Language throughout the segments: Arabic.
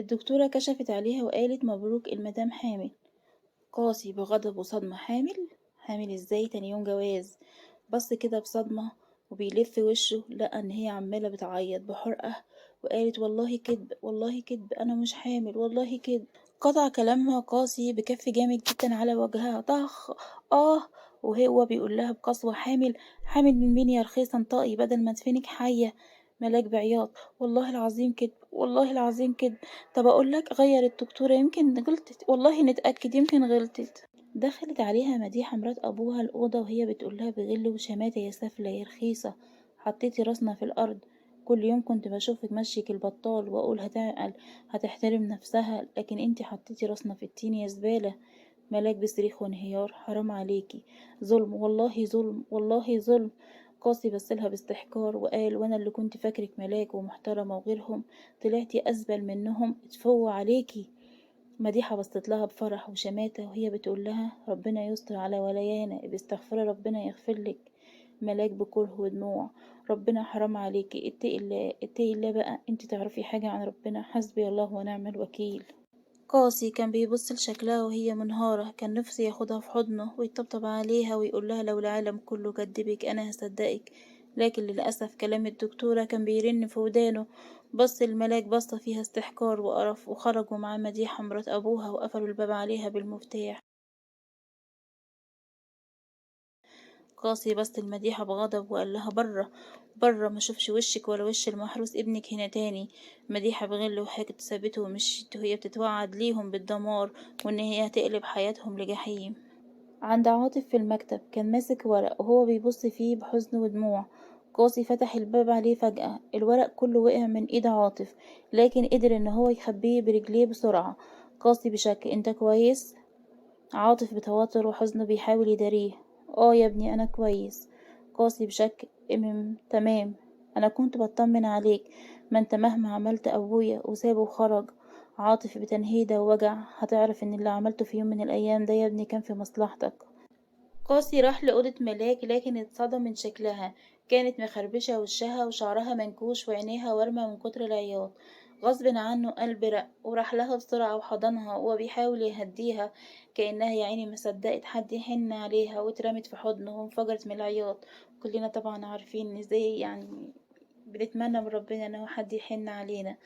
الدكتورة كشفت عليها وقالت مبروك المدام حامل. قاسي بغضب وصدمة. حامل؟ حامل ازاي تاني يوم جواز؟ بص كده بصدمة وبيلف وشه لقى ان هي عمالة بتعيط بحرقة، وقالت والله كدب والله كدب، انا مش حامل والله كدب. قطع كلامها قاسي بكف جامد جدا على وجهها. طخ. اه. وهو بيقول لها بقسوة: حامل؟ حامل من مين يا رخيصة؟ انطقي بدل ما ادفنك حية. ملاك بعياط: والله العظيم كدب والله العظيم كدب. طب اقول لك غير الدكتورة يمكن غلطت، والله نتأكد يمكن غلطت. دخلت عليها مديحة مرات أبوها الأوضة وهي بتقولها بغل وشماتة: يا سافلة يا رخيصة، حطيتي راسنا في الأرض. كل يوم كنت بشوفك مشيك البطال وأقول هتعقل هتحترم نفسها، لكن انتي حطيتي راسنا في التين يا زبالة. ملاك بصريخ وانهيار: حرام عليكي، ظلم والله ظلم والله ظلم. قاسي بصلها باستحقار وقال: وانا اللي كنت فاكرك ملاك ومحترمة وغيرهم، طلعتي أزبل منهم، اتفوا عليكي. مديحة بصت لها بفرح وشماتة وهي بتقول لها: ربنا يستر على ولايانا، باستغفري ربنا يغفرلك. ملاك بكره ودموع: ربنا حرام عليكي، اتقي الله اتقي الله بقى، انت تعرفي حاجة عن ربنا؟ حسبي الله ونعم الوكيل. قاسي كان بيبص لشكلها وهي منهارة، كان نفسه ياخدها في حضنه ويطبطب عليها ويقول لها لو العالم كله كدبك أنا هصدقك، لكن للأسف كلام الدكتورة كان بيرن في ودانه. بص الملاك بصة فيها استحقار وقرف، وخرجوا مع مديحة مرات أبوها وقفلوا الباب عليها بالمفتاح. قاسي بص المديحة بغضب وقال لها: بره بره، ما اشوفش وشك ولا وش المحروس ابنك هنا تاني. مديحة بغل وحقد سابته ومشيت وهي بتتوعد ليهم بالدمار، وان هي هتقلب حياتهم لجحيم. عند عاطف في المكتب كان ماسك ورق وهو بيبص فيه بحزن ودموع. قاسي فتح الباب عليه فجأة، الورق كله وقع من ايد عاطف، لكن قدر ان هو يخبيه برجليه بسرعة. قاسي بشك: انت كويس؟ عاطف بتوتر وحزن بيحاول يداريه: اه يا ابني انا كويس. قاسي بشك: تمام. انا كنت بطمن عليك، ما انت مهما عملت ابويا وسابه وخرج. عاطف بتنهيدة ووجع: هتعرف ان اللي عملته في يوم من الايام ده يا ابني كان في مصلحتك. قاسي راح لأوضة ملاك لكن اتصدم من شكلها، كانت مخربشة وشها وشعرها منكوش وعينيها وارمة من كتر العياط. غصب عنه قلب رق وراح لها بسرعة وحضنها وهو بيحاول يهديها، كأنها يا عيني مصدقت حد يحن عليها، واترمت في حضنه وانفجرت من العياط. كلنا طبعا عارفين ازاي يعني بنتمنى من ربنا ان هو حد يحن علينا.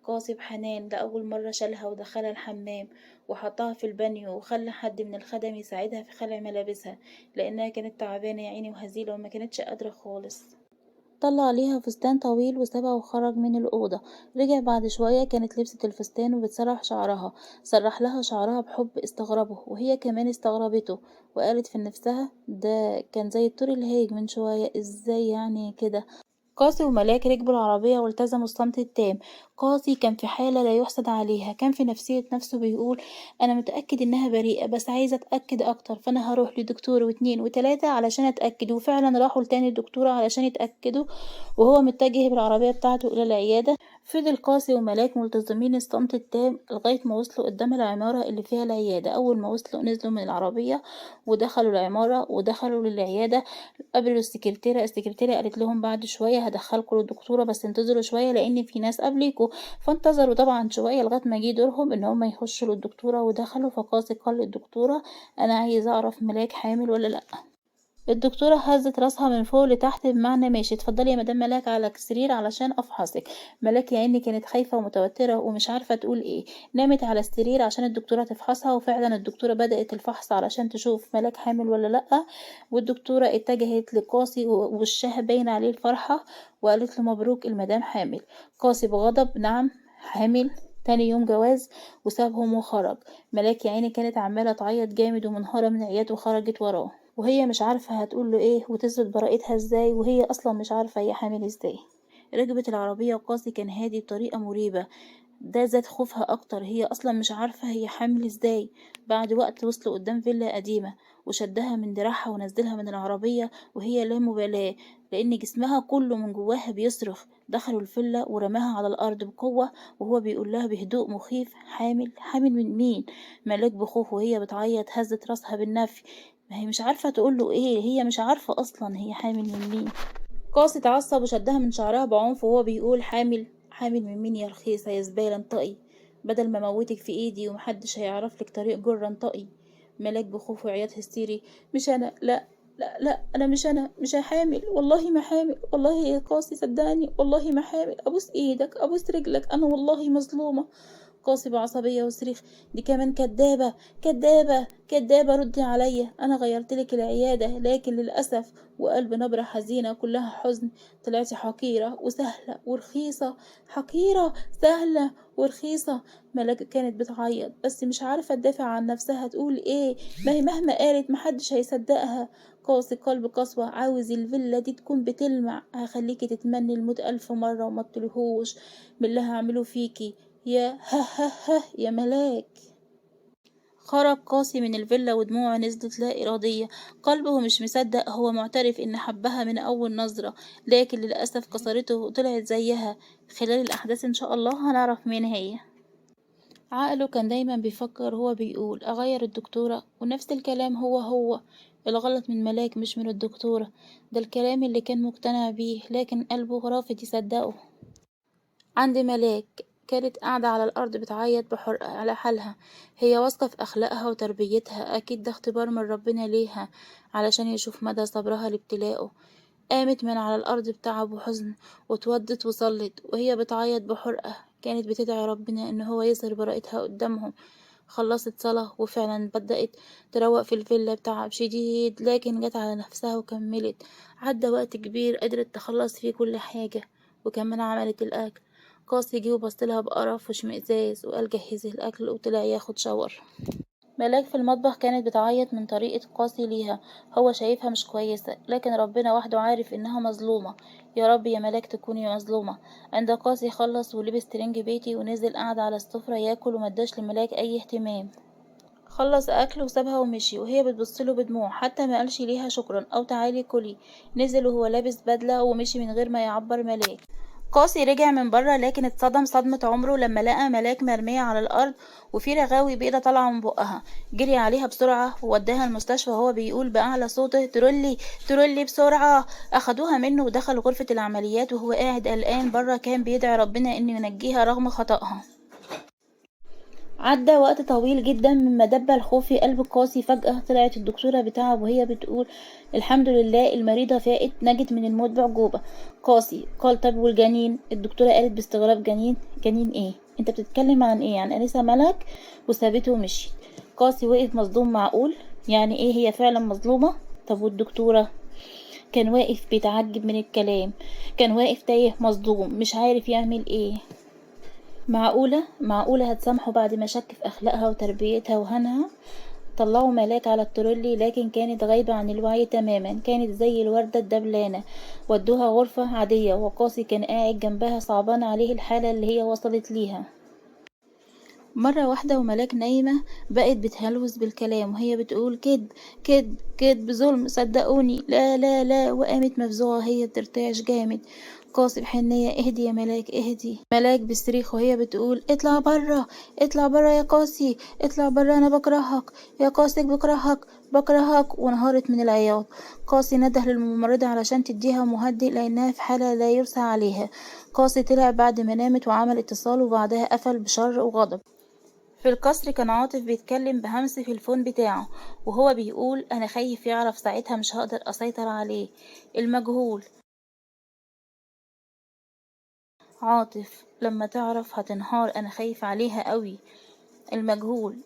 قاسي بحنان لأول مرة شالها ودخلها الحمام وحطها في البانيو وخلى حد من الخدم يساعدها في خلع ملابسها، لأنها كانت تعبانة يا عيني وهزيلة وما كانتش قادرة خالص. طلع عليها فستان طويل وسابها وخرج من الأوضة. رجع بعد شوية كانت لبست الفستان وبتسرح شعرها، سرح لها شعرها بحب استغربه وهي كمان استغربته، وقالت في نفسها: ده كان زي الطور الهايج من شوية، ازاي يعني كده؟ قاسي وملاك ركبوا العربية والتزموا الصمت التام. قاسي كان في حالة لا يحسد عليها، كان في نفسية نفسه بيقول: أنا متأكد إنها بريئة بس عايزة أتأكد أكتر، فأنا هروح لدكتور واتنين وتلاتة علشان أتأكد. وفعلا راحوا لتاني دكتورة علشان يتأكدوا، وهو متجه بالعربية بتاعته إلى العيادة. فضل قاسي وملاك ملتزمين الصمت التام لغاية ما وصلوا قدام العمارة اللي فيها العيادة. أول ما وصلوا نزلوا من العربية ودخلوا العمارة ودخلوا للعيادة. قابلوا السكرتيرة قالت لهم: بعد شوية هدخلكوا للدكتورة بس انتظروا شوية لأن في ناس قبليكوا. فانتظروا طبعا شوية لغاية ما جه دورهم إن هما يخشوا للدكتورة، ودخلوا. فقاسي قال للدكتورة: أنا عايز أعرف ملاك حامل ولا لأ. الدكتورة هزت راسها من فوق لتحت بمعنى ماشي. اتفضلي يا مدام ملاك على السرير علشان افحصك. ملاك يا عيني كانت خايفة ومتوترة ومش عارفة تقول ايه، نامت على السرير عشان الدكتورة تفحصها. وفعلا الدكتورة بدأت الفحص علشان تشوف ملاك حامل ولا لأ. والدكتورة اتجهت لقاسي ووشها باين عليه الفرحة وقالت له: مبروك المدام حامل. قاسي بغضب: نعم حامل؟ تاني يوم جواز؟ وسابهم وخرج. ملاك يا عيني كانت عمالة تعيط جامد ومنهارة من العياط وخرجت وراه، وهي مش عارفة هتقول له ايه وتثبت براءتها ازاي، وهي اصلا مش عارفة هي حامل ازاي. ركبت العربية وقاسي كان هادي بطريقة مريبة، ده زاد خوفها اكتر، هي اصلا مش عارفة هي حامل ازاي. بعد وقت وصلوا قدام فيلا قديمة وشدها من دراعها ونزلها من العربية وهي لا مبالاة لان جسمها كله من جواها بيصرخ. دخلوا الفيلا ورماها على الارض بقوة وهو بيقول لها بهدوء مخيف: حامل؟ حامل من مين؟ ملاك بخوف وهي بتعيط هزت راسها بالنفي، ما هي مش عارفة تقوله ايه، هي مش عارفة اصلا هي حامل من مين. قاسي اتعصب وشدها من شعرها بعنف وهو بيقول: حامل؟ حامل من مين يا رخيصة يا زبالة انطقي بدل ما موتك في ايدي ومحدش هيعرفلك طريق جرة انطقي. ملاك بخوف وعياط هستيري: مش انا، لا لا لا، انا مش حامل، والله ما حامل، والله يا قاسي صدقني، والله ما حامل، ابوس ايدك ابوس رجلك، انا والله مظلومة. قاسي بعصبية وصريخ: دي كمان كدابة، كدابة كدابة، ردي عليا، انا غيرتلك العيادة لكن للأسف. وقلب نبرة حزينة كلها حزن: طلعتي حقيرة وسهلة ورخيصة، حقيرة سهلة ورخيصة. ملاك كانت بتعيط بس مش عارفة تدافع عن نفسها تقول ايه، ما هي مهما قالت محدش هيصدقها. قاسي قلب قسوة: عاوز الفيلا دي تكون بتلمع، هخليكي تتمني الموت 1000 مرة وما تطلهوش من اللي هعمله فيكي يا ها يا ملاك. خرج قاسي من الفيلا ودموعه نزلت لا إرادية. قلبه مش مصدق، هو معترف إن حبها من أول نظرة، لكن للأسف كسرته وطلعت زيها. خلال الأحداث إن شاء الله هنعرف مين هي. عقله كان دايما بيفكر، هو بيقول أغير الدكتورة، ونفس الكلام هو الغلط من ملاك مش من الدكتورة. ده الكلام اللي كان مقتنع بيه لكن قلبه رافض يصدقه. عند ملاك كانت قاعدة على الأرض بتعيط بحرقة على حالها. هي واثقة في أخلاقها وتربيتها، أكيد ده اختبار من ربنا ليها علشان يشوف مدى صبرها لابتلاءه. قامت من على الأرض بتعب وحزن واتوضت وصلت وهي بتعيط بحرقة، كانت بتدعي ربنا إن هو يظهر براءتها قدامهم. خلصت صلاة وفعلا بدأت تروق في الفيلا بتعب شديد، لكن جت على نفسها وكملت. عدى وقت كبير قدرت تخلص فيه كل حاجة، وكمان عملت الأكل. قاسي جه وبصلها بقرف واشمئزاز وقال جهزي الأكل وطلع ياخد شاور. ملاك في المطبخ كانت بتعيط من طريقة قاسي ليها، هو شايفها مش كويسة لكن ربنا وحده عارف انها مظلومة. يا رب يا ملاك تكوني مظلومة. عند قاسي خلص ولبس ترنج بيتي ونزل قعد على السفرة ياكل ومداش لملاك اي اهتمام. خلص اكل وسابها ومشي وهي بتبصله بدموع، حتى ما قالش ليها شكرا او تعالي كلي. نزل وهو لابس بدلة ومشي من غير ما يعبر ملاك. قاسي رجع من بره لكن اتصدم صدمة عمره لما لقى ملاك مرمية على الأرض وفي رغاوي بيضة طالعة من بقها. جري عليها بسرعة ووداها المستشفى وهو بيقول بأعلى صوته: ترولي ترولي بسرعة. أخدوها منه ودخل غرفة العمليات وهو قاعد قلقان بره، كان بيدعي ربنا إنه ينجيها رغم خطأها. عدى وقت طويل جدا مما دب الخوف في قلب قاسي. فجأة طلعت الدكتورة بتاعه وهي بتقول: الحمد لله المريضة فاقت، نجت من الموت بعجوبة. قاسي قال: طب والجنين؟ الدكتورة قالت باستغراب: جنين؟ جنين ايه؟ انت بتتكلم عن ايه؟ عن أنسة ملك؟ وسابته ومشي. قاسي وقف مصدوم. معقول؟ يعني ايه هي فعلا مظلومة؟ طب والدكتورة؟ كان واقف بيتعجب من الكلام، كان واقف تايه مصدوم مش عارف يعمل ايه. معقولة هتسامحه بعد ما شك في أخلاقها وتربيتها وهنها؟ طلعوا ملاك على الترولي لكن كانت غايبة عن الوعي تماما، كانت زي الوردة الدبلانة. ودوها غرفة عادية وقاسي كان قاعد جنبها صعبان عليه الحالة اللي هي وصلت ليها. مرة واحدة وملاك نايمة بقت بتهلوس بالكلام وهي بتقول: كدب كدب كدب، ظلم، صدقوني، لا لا لا. وقامت مفزوعة هي بترتعش جامد. قاسي بحنية: اهدي يا ملاك اهدي. ملاك بصريخ وهي بتقول: اطلع برا، اطلع برا يا قاسي، اطلع برا، انا بكرهك يا قاسي، بكرهك بكرهك. وانهارت من العياط. قاسي نده للممرضة علشان تديها مهدئ لانها في حالة لا يرثى عليها. قاسي طلع بعد ما نامت وعمل اتصال وبعدها قفل بشر وغضب. في القصر كان عاطف بيتكلم بهمس في الفون بتاعه وهو بيقول: انا خايف يعرف ساعتها مش هقدر اسيطر عليه. المجهول. عاطف: لما تعرف هتنهار، انا خايف عليها قوي. المجهول.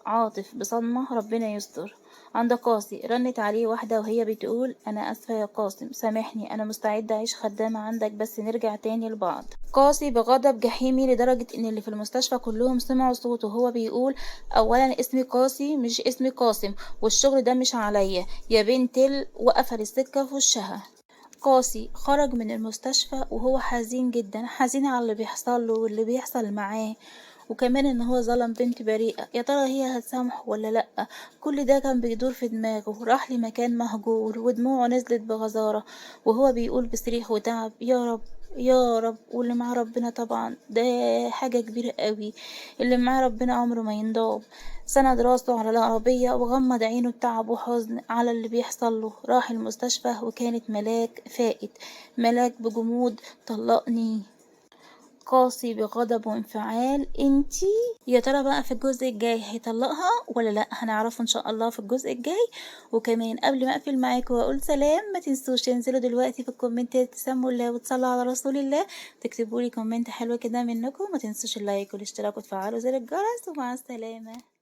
عاطف بصدمة: ربنا يستر. عند قاسي رنت عليه واحدة وهي بتقول: أنا أسفة يا قاسم، سامحني، أنا مستعدة أعيش خدامة عندك بس نرجع تاني لبعض. قاسي بغضب جحيمي لدرجة إن اللي في المستشفى كلهم سمعوا صوته وهو بيقول: أولا اسمي قاسي مش اسمي قاسم، والشغل ده مش عليا يا بنت وقفل السكة في وشها. قاسي خرج من المستشفى وهو حزين جدا، حزين على اللي بيحصل له واللي بيحصل معاه، وكمان ان هو ظلم بنت بريئة. يا ترى هي هتسامحه ولا لأ؟ كل ده كان بيدور في دماغه. راح لمكان مهجور ودموعه نزلت بغزارة وهو بيقول بصريخ وتعب: يا رب يا رب. واللي مع ربنا طبعا ده حاجة كبيرة قوي، اللي مع ربنا عمره ما ينضاب. سند راسه على العربية وغمض عينه بتعب وحزن على اللي بيحصل له. راح المستشفى وكانت ملاك فائت. ملاك بجمود: طلقني. قاسي بغضب وانفعال انتي. يا ترى بقى في الجزء الجاي هيطلقها ولا لا؟ هنعرفه ان شاء الله في الجزء الجاي. وكمان قبل ما اقفل معاكم واقول سلام، ما تنسوش تنزلوا دلوقتي في الكومنتات تسموا الله وتصلوا على رسول الله، تكتبوا لي كومنت حلو كده منكم. ما تنسوش اللايك والاشتراك وتفعلوا زر الجرس، ومع السلامة.